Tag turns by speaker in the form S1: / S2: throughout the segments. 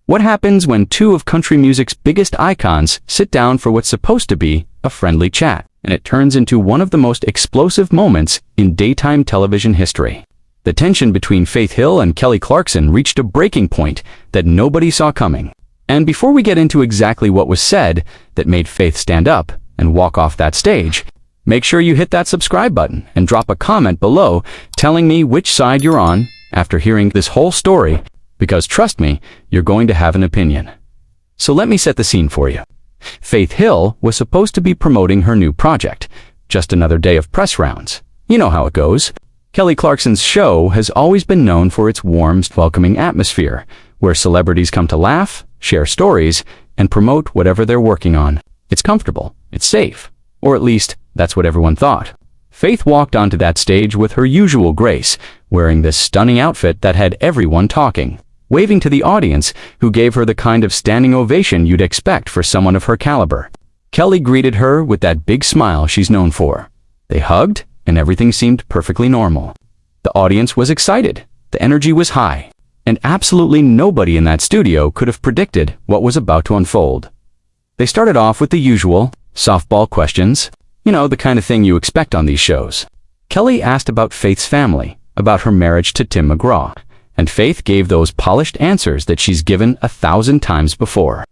S1: What happens when two of country music's biggest icons sit down for what's supposed to be a friendly chat, and it turns into one of the most explosive moments in daytime television history? The tension between Faith Hill and Kelly Clarkson reached a breaking point that nobody saw coming. And before we get into exactly what was said that made Faith stand up and walk off that stage, make sure you hit that subscribe button and drop a comment below telling me which side you're on after hearing this whole story, because trust me, you're going to have an opinion. So let me set the scene for you. Faith Hill was supposed to be promoting her new project, just another day of press rounds. You know how it goes. Kelly Clarkson's show has always been known for its warm, welcoming atmosphere, where celebrities come to laugh, share stories, and promote whatever they're working on. It's comfortable, it's safe, or at least that's what everyone thought. Faith walked onto that stage with her usual grace, wearing this stunning outfit that had everyone talking, waving to the audience, who gave her the kind of standing ovation you'd expect for someone of her caliber. Kelly greeted her with that big smile she's known for. They hugged, and everything seemed perfectly normal. The audience was excited, the energy was high, and absolutely nobody in that studio could have predicted what was about to unfold. They started off with the usual softball questions, you know, the kind of thing you expect on these shows. Kelly asked about Faith's family, about her marriage to Tim McGraw, and Faith gave those polished answers that she's given 1,000 times before.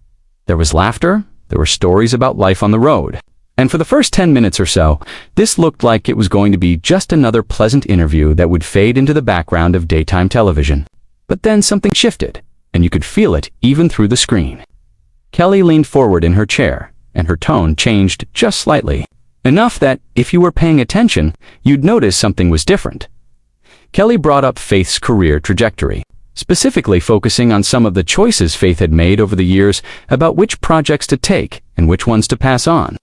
S1: There was laughter, there were stories about life on the road, and for the first 10 minutes or so, this looked like it was going to be just another pleasant interview that would fade into the background of daytime television. But then something shifted, and you could feel it even through the screen. Kelly leaned forward in her chair, and her tone changed just slightly, enough that, if you were paying attention, you'd notice something was different. Kelly brought up Faith's career trajectory, specifically focusing on some of the choices Faith had made over the years about which projects to take and which ones to pass on.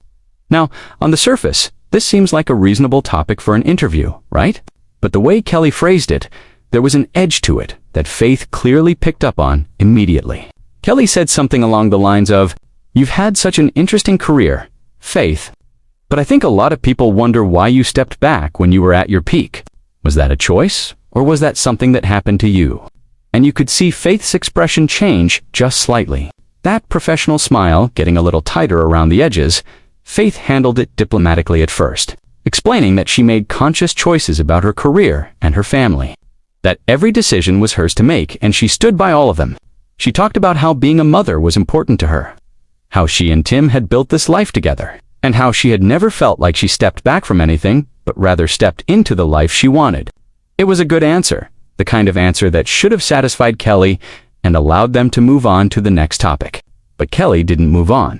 S1: Now, on the surface, this seems like a reasonable topic for an interview, right? But the way Kelly phrased it, there was an edge to it that Faith clearly picked up on immediately. Kelly said something along the lines of, "You've had such an interesting career, Faith, but I think a lot of people wonder why you stepped back when you were at your peak. Was that a choice, or was that something that happened to you?" And you could see Faith's expression change just slightly. That professional smile getting a little tighter around the edges. Faith handled it diplomatically at first, explaining that she made conscious choices about her career and her family, that every decision was hers to make, and she stood by all of them. She talked about how being a mother was important to her, how she and Tim had built this life together, and how she had never felt like she stepped back from anything, but rather stepped into the life she wanted. It was a good answer, the kind of answer that should have satisfied Kelly and allowed them to move on to the next topic. But Kelly didn't move on.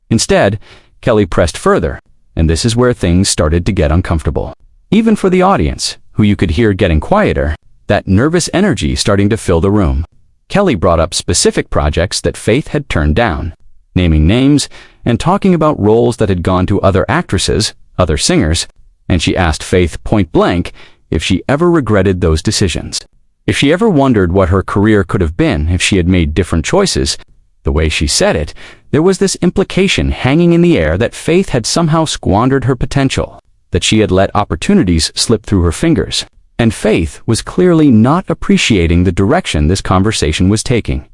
S1: Instead, Kelly pressed further, and this is where things started to get uncomfortable. Even for the audience, who you could hear getting quieter, that nervous energy starting to fill the room. Kelly brought up specific projects that Faith had turned down, naming names and talking about roles that had gone to other actresses, other singers, and she asked Faith point blank if she ever regretted those decisions. If she ever wondered what her career could have been if she had made different choices. The way she said it, there was this implication hanging in the air that Faith had somehow squandered her potential, that she had let opportunities slip through her fingers, and Faith was clearly not appreciating the direction this conversation was taking.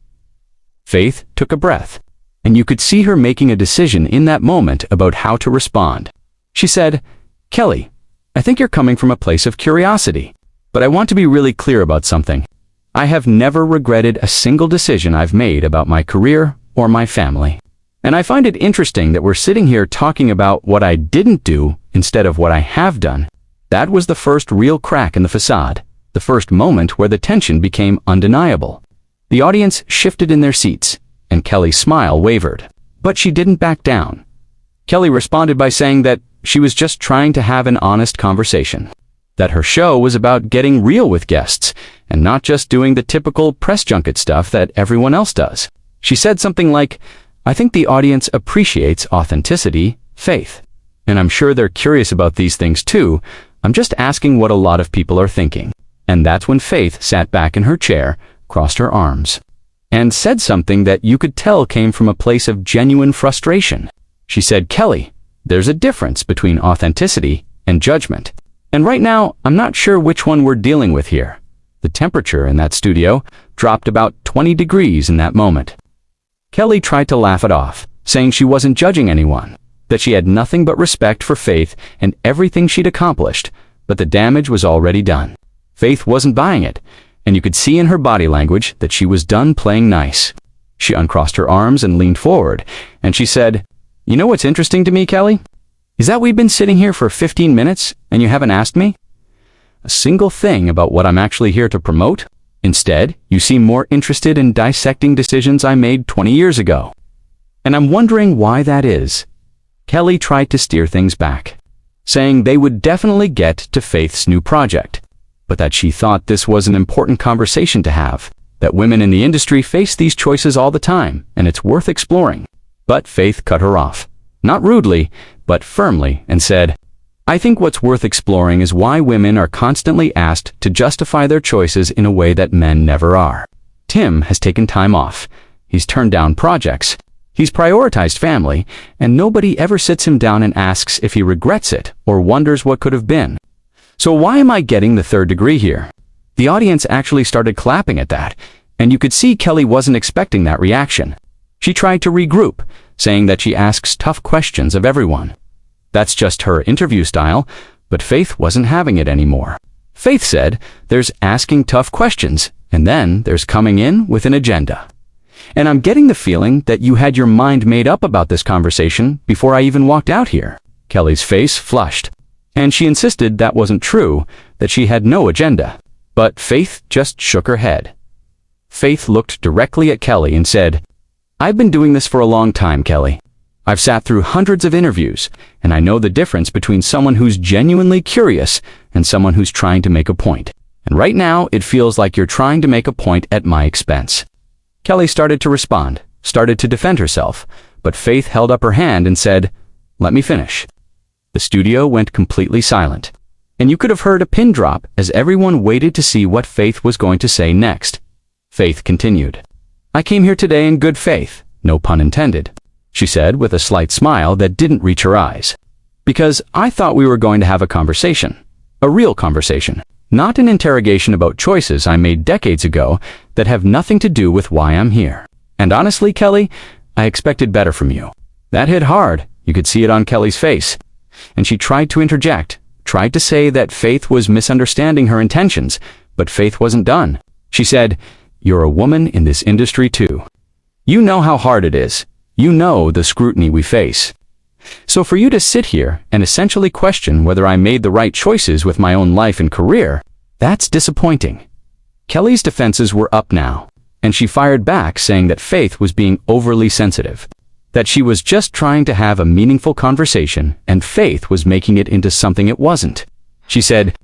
S1: Faith took a breath, and you could see her making a decision in that moment about how to respond. She said, "Kelly, I think you're coming from a place of curiosity, but I want to be really clear about something. I have never regretted a single decision I've made about my career or my family. And I find it interesting that we're sitting here talking about what I didn't do instead of what I have done." That was the first real crack in the facade, the first moment where the tension became undeniable. The audience shifted in their seats, and Kelly's smile wavered. But she didn't back down. Kelly responded by saying that she was just trying to have an honest conversation, that her show was about getting real with guests, and not just doing the typical press junket stuff that everyone else does. She said something like, "I think the audience appreciates authenticity, Faith, and I'm sure they're curious about these things too. I'm just asking what a lot of people are thinking." And that's when Faith sat back in her chair, crossed her arms, and said something that you could tell came from a place of genuine frustration. She said, "Kelly, there's a difference between authenticity and judgment. And right now, I'm not sure which one we're dealing with here. The temperature in that studio dropped about 20 degrees in that moment. Kelly tried to laugh it off, saying she wasn't judging anyone, that she had nothing but respect for Faith and everything she'd accomplished, but the damage was already done. Faith wasn't buying it, and you could see in her body language that she was done playing nice. She uncrossed her arms and leaned forward, and she said, "You know what's interesting to me, Kelly? Is that we've been sitting here for 15 minutes, and you haven't asked me a single thing about what I'm actually here to promote. Instead, you seem more interested in dissecting decisions I made 20 years ago. And I'm wondering why that is." Kelly tried to steer things back, saying they would definitely get to Faith's new project, but that she thought this was an important conversation to have, that women in the industry face these choices all the time, and it's worth exploring. But Faith cut her off, not rudely, but firmly, and said, "I think what's worth exploring is why women are constantly asked to justify their choices in a way that men never are. Tim has taken time off. He's turned down projects. He's prioritized family, and nobody ever sits him down and asks if he regrets it or wonders what could have been. So why am I getting the third degree here?" The audience actually started clapping at that, and you could see Kelly wasn't expecting that reaction. She tried to regroup, saying that she asks tough questions of everyone. That's just her interview style, but Faith wasn't having it anymore. Faith said, "There's asking tough questions, and then there's coming in with an agenda. And I'm getting the feeling that you had your mind made up about this conversation before I even walked out here." Kelly's face flushed, and she insisted that wasn't true, that she had no agenda. But Faith just shook her head. Faith looked directly at Kelly and said, "I've been doing this for a long time, Kelly. I've sat through hundreds of interviews, and I know the difference between someone who's genuinely curious and someone who's trying to make a point. And right now, it feels like you're trying to make a point at my expense." Kelly started to respond, started to defend herself, but Faith held up her hand and said, "Let me finish." The studio went completely silent, and you could have heard a pin drop as everyone waited to see what Faith was going to say next. Faith continued, "I came here today in good faith, no pun intended," she said with a slight smile that didn't reach her eyes, "because I thought we were going to have a conversation, a real conversation, not an interrogation about choices I made decades ago that have nothing to do with why I'm here. And honestly, Kelly, I expected better from you." That hit hard. You could see it on Kelly's face. And she tried to interject, tried to say that Faith was misunderstanding her intentions, but Faith wasn't done. She said, "You're a woman in this industry too. You know how hard it is. You know the scrutiny we face. So for you to sit here and essentially question whether I made the right choices with my own life and career, that's disappointing." Kelly's defenses were up now, and she fired back saying that Faith was being overly sensitive, that she was just trying to have a meaningful conversation and Faith was making it into something it wasn't. She said,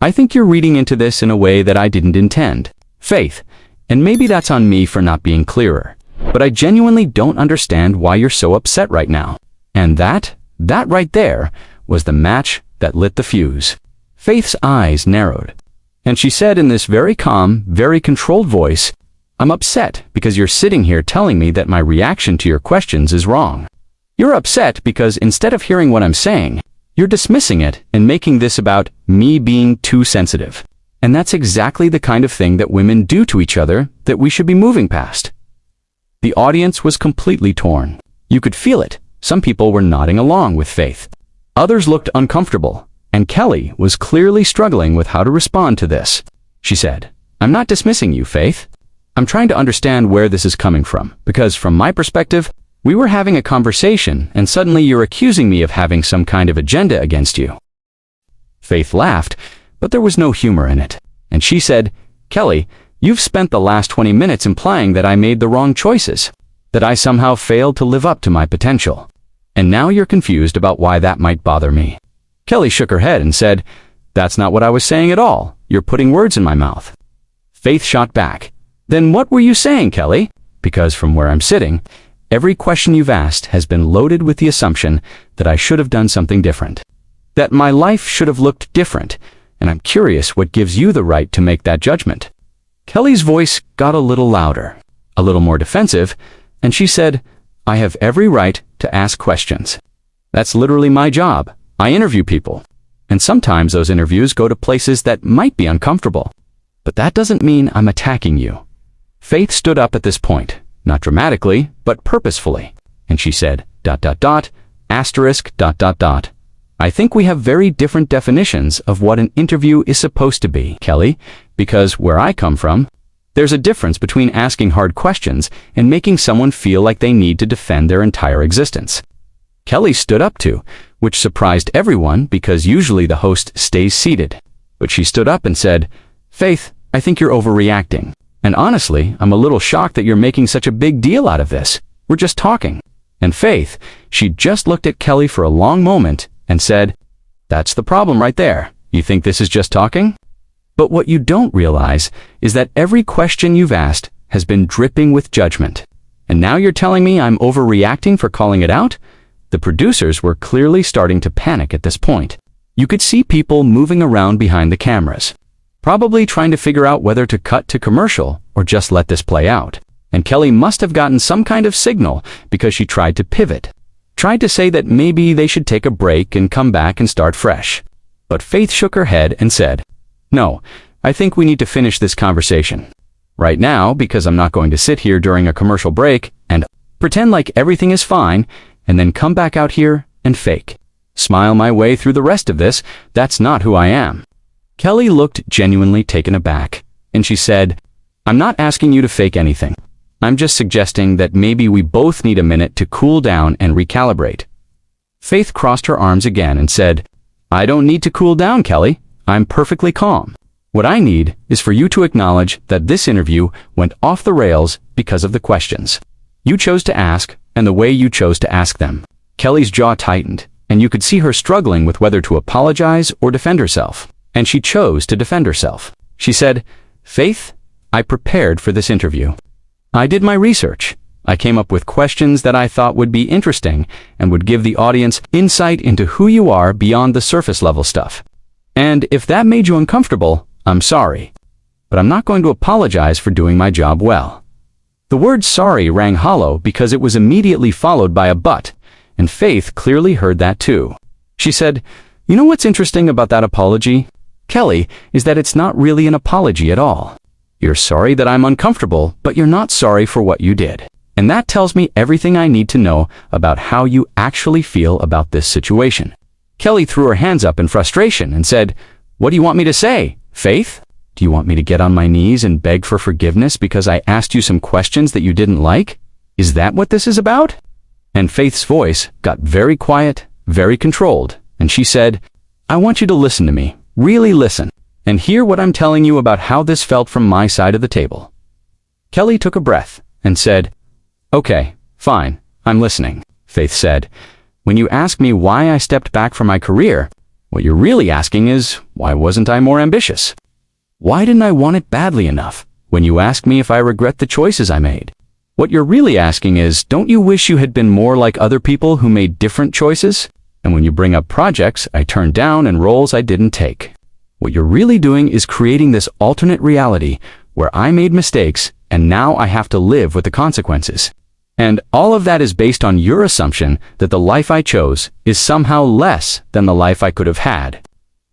S1: "I think you're reading into this in a way that I didn't intend, Faith, and maybe that's on me for not being clearer. But I genuinely don't understand why you're so upset right now." And that right there was the match that lit the fuse. Faith's eyes narrowed, and she said in this very calm, very controlled voice, "I'm upset because you're sitting here telling me that my reaction to your questions is wrong. You're upset because instead of hearing what I'm saying, you're dismissing it and making this about me being too sensitive. And that's exactly the kind of thing that women do to each other that we should be moving past." The audience was completely torn. You could feel it. Some people were nodding along with Faith. Others looked uncomfortable, and Kelly was clearly struggling with how to respond to this. She said, "I'm not dismissing you, Faith. I'm trying to understand where this is coming from, because from my perspective, we were having a conversation and suddenly you're accusing me of having some kind of agenda against you." Faith laughed, but there was no humor in it, and she said, "Kelly, you've spent the last 20 minutes implying that I made the wrong choices, that I somehow failed to live up to my potential. And now you're confused about why that might bother me." Kelly shook her head and said, "That's not what I was saying at all. You're putting words in my mouth." Faith shot back, "Then what were you saying, Kelly? Because from where I'm sitting, every question you've asked has been loaded with the assumption that I should have done something different, that my life should have looked different, and I'm curious what gives you the right to make that judgment." Kelly's voice got a little louder, a little more defensive, and she said, "I have every right to ask questions. That's literally my job. I interview people, and sometimes those interviews go to places that might be uncomfortable. but that doesn't mean I'm attacking you." Faith stood up at this point, not dramatically, but purposefully, and she said, ... ****. I think we have very different definitions of what an interview is supposed to be, Kelly, because where I come from, there's a difference between asking hard questions and making someone feel like they need to defend their entire existence. Kelly stood up too, which surprised everyone because usually the host stays seated. But she stood up and said, "Faith, I think you're overreacting. And honestly, I'm a little shocked that you're making such a big deal out of this. We're just talking." And Faith, she just looked at Kelly for a long moment and said, "That's the problem right there. You think this is just talking?" But what you don't realize is that every question you've asked has been dripping with judgment. And now you're telling me I'm overreacting for calling it out? The producers were clearly starting to panic at this point. You could see people moving around behind the cameras, probably trying to figure out whether to cut to commercial or just let this play out. And Kelly must have gotten some kind of signal because she tried to pivot, tried to say that maybe they should take a break and come back and start fresh. But Faith shook her head and said, "No, I think we need to finish this conversation right now because I'm not going to sit here during a commercial break and pretend like everything is fine and then come back out here and smile my way through the rest of this. That's not who I am." Kelly looked genuinely taken aback, and she said, "I'm not asking you to fake anything. I'm just suggesting that maybe we both need a minute to cool down and recalibrate." Faith crossed her arms again and said, "I don't need to cool down, Kelly. I'm perfectly calm. What I need is for you to acknowledge that this interview went off the rails because of the questions you chose to ask and the way you chose to ask them." Kelly's jaw tightened, and you could see her struggling with whether to apologize or defend herself. And she chose to defend herself. She said, "Faith, I prepared for this interview. I did my research. I came up with questions that I thought would be interesting and would give the audience insight into who you are beyond the surface level stuff. And if that made you uncomfortable, I'm sorry. But I'm not going to apologize for doing my job well." The word sorry rang hollow because it was immediately followed by a but, and Faith clearly heard that too. She said, "You know what's interesting about that apology, Kelly, is that it's not really an apology at all. You're sorry that I'm uncomfortable, but you're not sorry for what you did. And that tells me everything I need to know about how you actually feel about this situation." Kelly threw her hands up in frustration and said, "What do you want me to say, Faith? Do you want me to get on my knees and beg for forgiveness because I asked you some questions that you didn't like? Is that what this is about?" And Faith's voice got very quiet, very controlled, and she said, "I want you to listen to me, really listen, and hear what I'm telling you about how this felt from my side of the table." Kelly took a breath and said, "Okay, fine, I'm listening." Faith said, "When you ask me why I stepped back from my career, what you're really asking is, why wasn't I more ambitious? Why didn't I want it badly enough? When you ask me if I regret the choices I made, what you're really asking is, don't you wish you had been more like other people who made different choices? And when you bring up projects I turned down and roles I didn't take, what you're really doing is creating this alternate reality where I made mistakes and now I have to live with the consequences. And all of that is based on your assumption that the life I chose is somehow less than the life I could have had."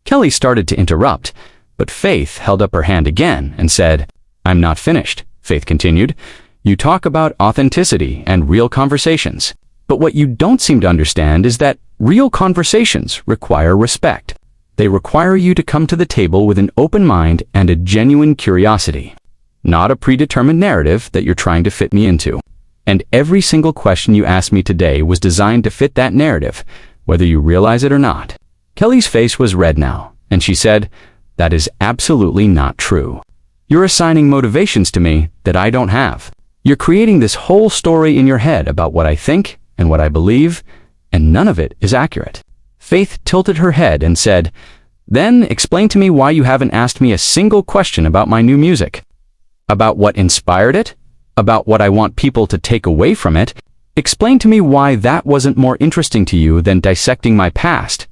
S1: Kelly started to interrupt, but Faith held up her hand again and said, "I'm not finished." Faith continued, "You talk about authenticity and real conversations, but what you don't seem to understand is that real conversations require respect. They require you to come to the table with an open mind and a genuine curiosity, not a predetermined narrative that you're trying to fit me into. And every single question you asked me today was designed to fit that narrative, whether you realize it or not." Kelly's face was red now, and she said, "That is absolutely not true. You're assigning motivations to me that I don't have. You're creating this whole story in your head about what I think and what I believe, and none of it is accurate." Faith tilted her head and said, "Then explain to me why you haven't asked me a single question about my new music. About what inspired it? About what I want people to take away from it. Explain to me why that wasn't more interesting to you than dissecting my past."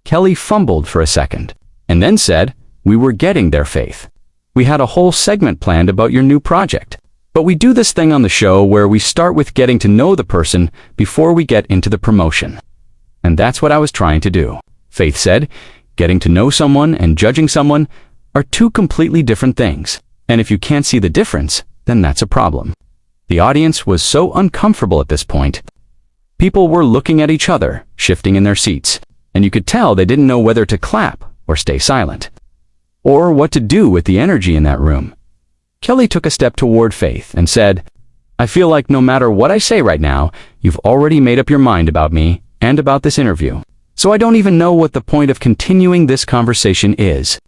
S1: Kelly fumbled for a second, and then said, "We were getting there, Faith. We had a whole segment planned about your new project. But we do this thing on the show where we start with getting to know the person before we get into the promotion. And that's what I was trying to do." Faith said, "Getting to know someone and judging someone, are two completely different things, and if you can't see the difference, then that's a problem. The audience was so uncomfortable at this point. People were looking at each other, shifting in their seats, and you could tell they didn't know whether to clap or stay silent, or what to do with the energy in that room. Kelly took a step toward Faith and said, "I feel like no matter what I say right now, you've already made up your mind about me and about this interview. So I don't even know what the point of continuing this conversation is."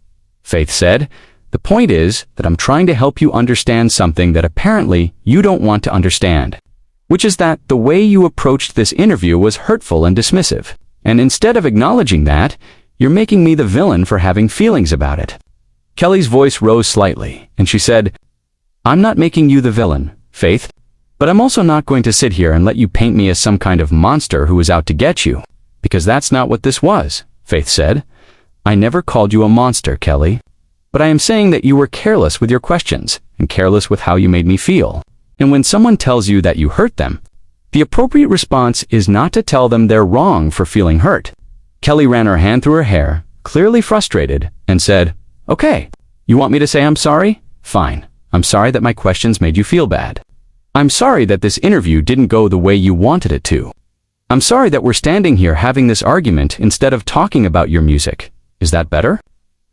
S1: Faith said, "The point is that I'm trying to help you understand something that apparently you don't want to understand, which is that the way you approached this interview was hurtful and dismissive. And instead of acknowledging that, you're making me the villain for having feelings about it." Kelly's voice rose slightly, and she said, "I'm not making you the villain, Faith, but I'm also not going to sit here and let you paint me as some kind of monster who is out to get you, because that's not what this was," Faith said. "I never called you a monster, Kelly, but I am saying that you were careless with your questions and careless with how you made me feel. And when someone tells you that you hurt them, the appropriate response is not to tell them they're wrong for feeling hurt." Kelly ran her hand through her hair, clearly frustrated, and said, "Okay, you want me to say I'm sorry? Fine. I'm sorry that my questions made you feel bad. I'm sorry that this interview didn't go the way you wanted it to. I'm sorry that we're standing here having this argument instead of talking about your music. Is that better?"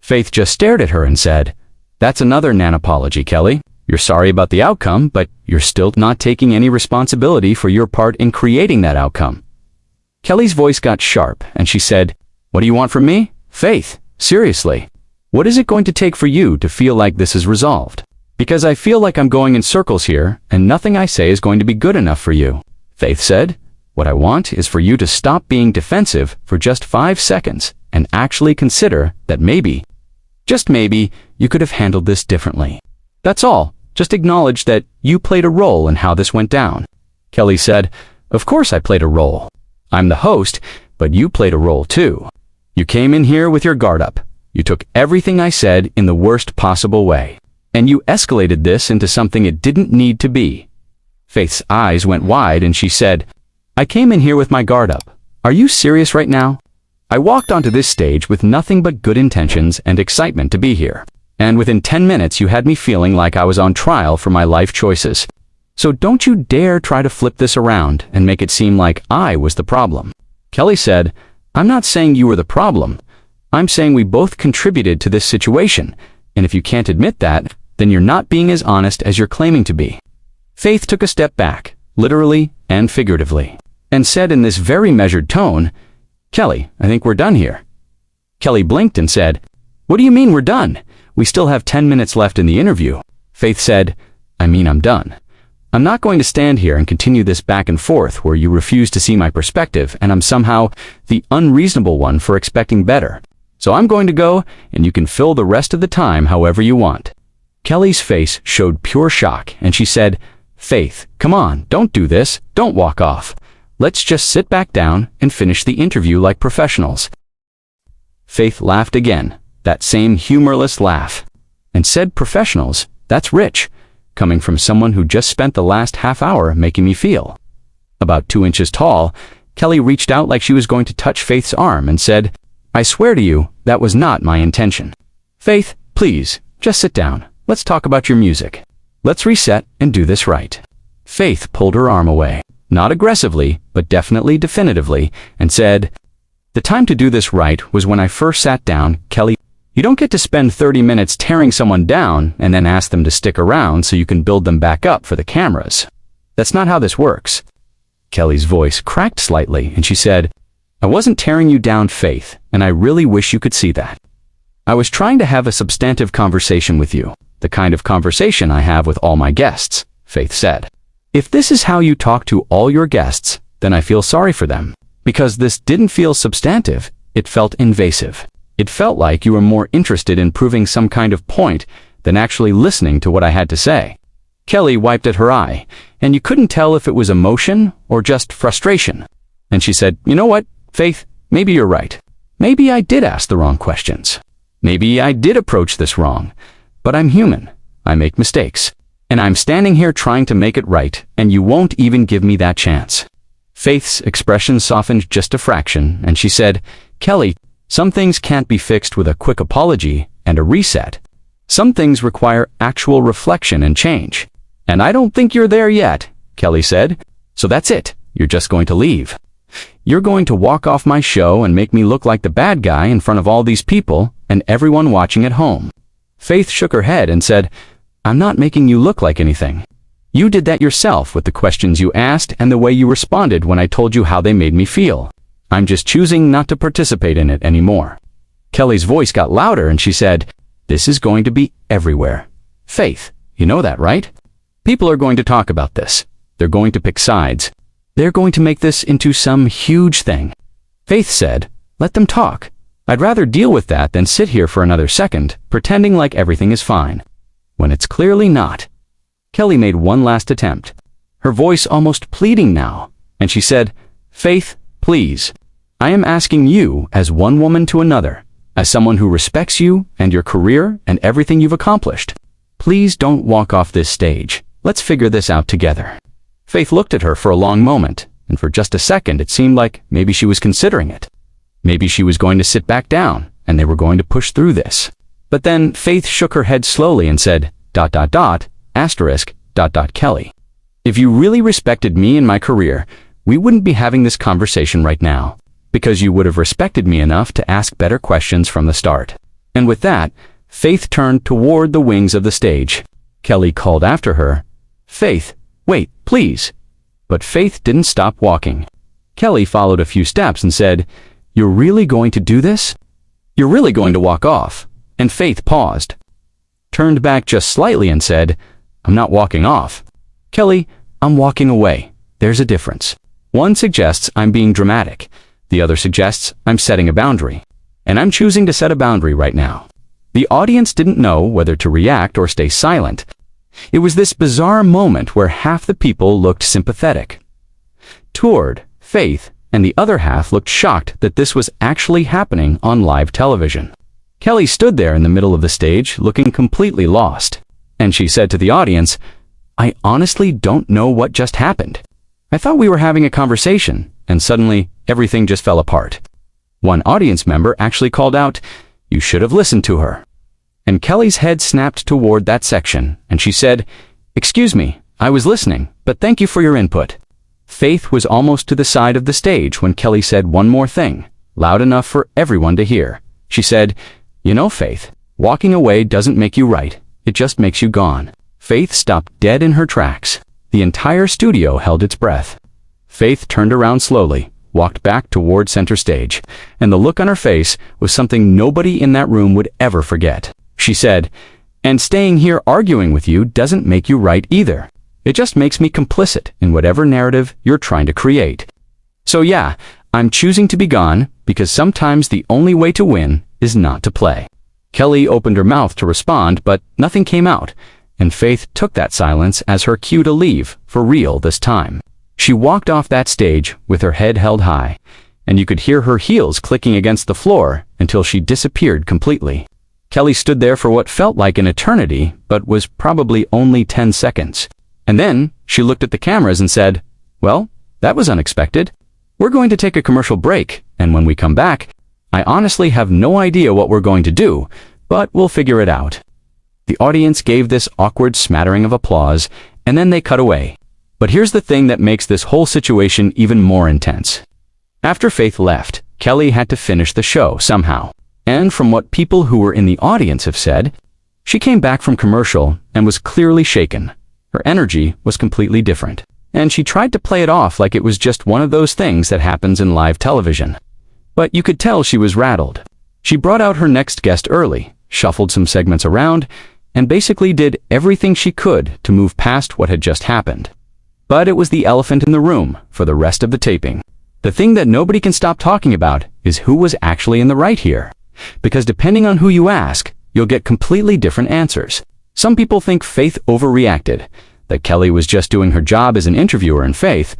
S1: Faith just stared at her and said, "That's another nan-apology, Kelly. You're sorry about the outcome, but you're still not taking any responsibility for your part in creating that outcome." Kelly's voice got sharp, and she said, "What do you want from me? Faith, seriously, what is it going to take for you to feel like this is resolved? Because I feel like I'm going in circles here, and nothing I say is going to be good enough for you." Faith said, "What I want is for you to stop being defensive for just 5 seconds and actually consider that maybe, just maybe, you could have handled this differently. That's all. Just acknowledge that you played a role in how this went down." Kelly said, "Of course I played a role. I'm the host, but you played a role too. You came in here with your guard up. You took everything I said in the worst possible way, and you escalated this into something it didn't need to be." Faith's eyes went wide and she said, "I came in here with my guard up. Are you serious right now? I walked onto this stage with nothing but good intentions and excitement to be here. And within 10 minutes you had me feeling like I was on trial for my life choices. So don't you dare try to flip this around and make it seem like I was the problem." Kelly said, "I'm not saying you were the problem. I'm saying we both contributed to this situation, and if you can't admit that, then you're not being as honest as you're claiming to be." Faith took a step back, literally and figuratively, and said in this very measured tone, "Kelly, I think we're done here." Kelly blinked and said, "What do you mean we're done? We still have 10 minutes left in the interview." Faith said, "I mean I'm done. I'm not going to stand here and continue this back and forth where you refuse to see my perspective and I'm somehow the unreasonable one for expecting better. So I'm going to go and you can fill the rest of the time however you want." Kelly's face showed pure shock and she said, "Faith, come on, don't do this. Don't walk off. Let's just sit back down and finish the interview like professionals." Faith laughed again, that same humorless laugh, and said, "Professionals, that's rich, coming from someone who just spent the last half hour making me feel." About 2 inches tall, Kelly reached out like she was going to touch Faith's arm and said, "I swear to you, that was not my intention. Faith, please, just sit down. Let's talk about your music. Let's reset and do this right." Faith pulled her arm away, not aggressively, but definitely definitively, and said, "The time to do this right was when I first sat down, Kelly. You don't get to spend 30 minutes tearing someone down and then ask them to stick around so you can build them back up for the cameras. That's not how this works." Kelly's voice cracked slightly and she said, "I wasn't tearing you down, Faith, and I really wish you could see that. I was trying to have a substantive conversation with you, the kind of conversation I have with all my guests," Faith said. "If this is how you talk to all your guests, then I feel sorry for them, because this didn't feel substantive, it felt invasive. It felt like you were more interested in proving some kind of point than actually listening to what I had to say." Kelly wiped at her eye, and you couldn't tell if it was emotion or just frustration. And she said, "You know what, Faith, maybe you're right. Maybe I did ask the wrong questions. Maybe I did approach this wrong. But I'm human. I make mistakes. And I'm standing here trying to make it right, and you won't even give me that chance." Faith's expression softened just a fraction, and she said, "Kelly, some things can't be fixed with a quick apology and a reset. Some things require actual reflection and change. And I don't think you're there yet, Kelly said. So that's it. You're just going to leave. You're going to walk off my show and make me look like the bad guy in front of all these people and everyone watching at home. Faith shook her head and said, I'm not making you look like anything. You did that yourself with the questions you asked and the way you responded when I told you how they made me feel. I'm just choosing not to participate in it anymore. Kelly's voice got louder and she said, This is going to be everywhere. Faith, you know that, right? People are going to talk about this. They're going to pick sides. They're going to make this into some huge thing. Faith said, Let them talk. I'd rather deal with that than sit here for another second, pretending like everything is fine, when it's clearly not. Kelly made one last attempt, her voice almost pleading now, and she said, Faith, please. I am asking you as one woman to another, as someone who respects you and your career and everything you've accomplished. Please don't walk off this stage. Let's figure this out together. Faith looked at her for a long moment, and for just a second it seemed like maybe she was considering it. Maybe she was going to sit back down, and they were going to push through this. But then Faith shook her head slowly and said, ... Kelly. If you really respected me and my career, we wouldn't be having this conversation right now, because you would have respected me enough to ask better questions from the start. And with that, Faith turned toward the wings of the stage. Kelly called after her, Faith, wait, please. But Faith didn't stop walking. Kelly followed a few steps and said, You're really going to do this? You're really going to walk off? And Faith paused, turned back just slightly and said, I'm not walking off. Kelly, I'm walking away. There's a difference. One suggests I'm being dramatic. The other suggests I'm setting a boundary. And I'm choosing to set a boundary right now. The audience didn't know whether to react or stay silent. It was this bizarre moment where half the people looked sympathetic toward Faith, and the other half looked shocked that this was actually happening on live television. Kelly stood there in the middle of the stage, looking completely lost. And she said to the audience, I honestly don't know what just happened. I thought we were having a conversation, and suddenly everything just fell apart. One audience member actually called out, You should have listened to her. And Kelly's head snapped toward that section, and she said, Excuse me, I was listening, but thank you for your input. Faith was almost to the side of the stage when Kelly said one more thing, loud enough for everyone to hear. She said, You know, Faith, walking away doesn't make you right. It just makes you gone. Faith stopped dead in her tracks. The entire studio held its breath. Faith turned around slowly, walked back toward center stage, and the look on her face was something nobody in that room would ever forget. She said, And staying here arguing with you doesn't make you right either. It just makes me complicit in whatever narrative you're trying to create. So yeah, I'm choosing to be gone because sometimes the only way to win is not to play. Kelly opened her mouth to respond, but nothing came out, and Faith took that silence as her cue to leave, for real this time. She walked off that stage with her head held high, and you could hear her heels clicking against the floor until she disappeared completely. Kelly stood there for what felt like an eternity, but was probably only 10 seconds. And then she looked at the cameras and said, Well, that was unexpected. We're going to take a commercial break, and when we come back, I honestly have no idea what we're going to do, but we'll figure it out. The audience gave this awkward smattering of applause, and then they cut away. But here's the thing that makes this whole situation even more intense. After Faith left, Kelly had to finish the show somehow. And from what people who were in the audience have said, she came back from commercial and was clearly shaken. Her energy was completely different, and she tried to play it off like it was just one of those things that happens in live television. But you could tell she was rattled. She brought out her next guest early, shuffled some segments around, and basically did everything she could to move past what had just happened. But it was the elephant in the room for the rest of the taping. The thing that nobody can stop talking about is who was actually in the right here. Because depending on who you ask, you'll get completely different answers. Some people think Faith overreacted, that Kelly was just doing her job as an interviewer, and Faith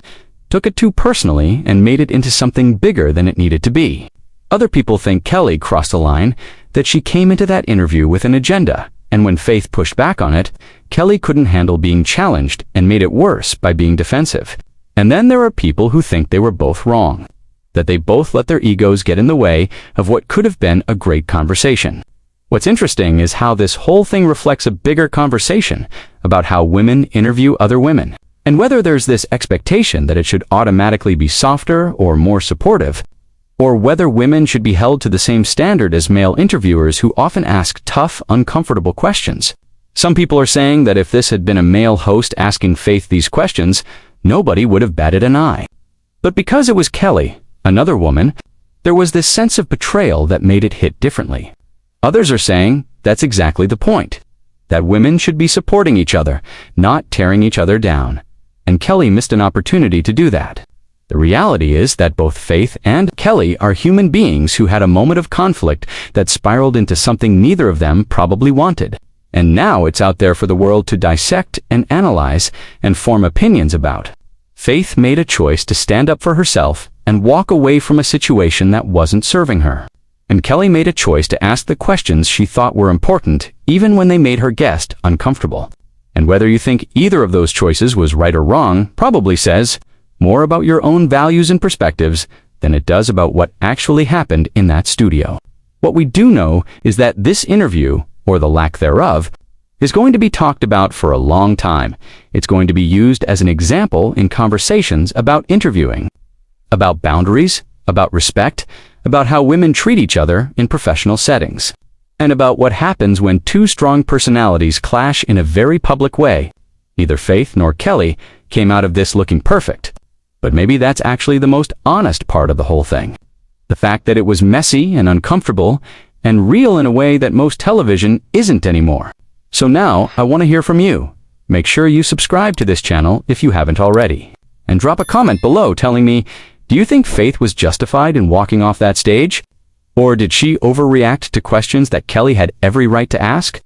S1: took it too personally and made it into something bigger than it needed to be. Other people think Kelly crossed a line, that she came into that interview with an agenda, and when Faith pushed back on it, Kelly couldn't handle being challenged and made it worse by being defensive. And then there are people who think they were both wrong, that they both let their egos get in the way of what could have been a great conversation. What's interesting is how this whole thing reflects a bigger conversation about how women interview other women, and whether there's this expectation that it should automatically be softer or more supportive, or whether women should be held to the same standard as male interviewers who often ask tough, uncomfortable questions. Some people are saying that if this had been a male host asking Faith these questions, nobody would have batted an eye. But because it was Kelly, another woman, there was this sense of betrayal that made it hit differently. Others are saying that's exactly the point, that women should be supporting each other, not tearing each other down. And Kelly missed an opportunity to do that. The reality is that both Faith and Kelly are human beings who had a moment of conflict that spiraled into something neither of them probably wanted. And now it's out there for the world to dissect and analyze and form opinions about. Faith made a choice to stand up for herself and walk away from a situation that wasn't serving her. And Kelly made a choice to ask the questions she thought were important, even when they made her guest uncomfortable. And whether you think either of those choices was right or wrong probably says more about your own values and perspectives than it does about what actually happened in that studio. What we do know is that this interview, or the lack thereof, is going to be talked about for a long time. It's going to be used as an example in conversations about interviewing, about boundaries, about respect, about how women treat each other in professional settings, and about what happens when two strong personalities clash in a very public way. Neither Faith nor Kelly came out of this looking perfect, but maybe that's actually the most honest part of the whole thing. The fact that it was messy and uncomfortable and real in a way that most television isn't anymore. So now I want to hear from you. Make sure you subscribe to this channel if you haven't already. And drop a comment below telling me, do you think Faith was justified in walking off that stage? Or did she overreact to questions that Kelly had every right to ask?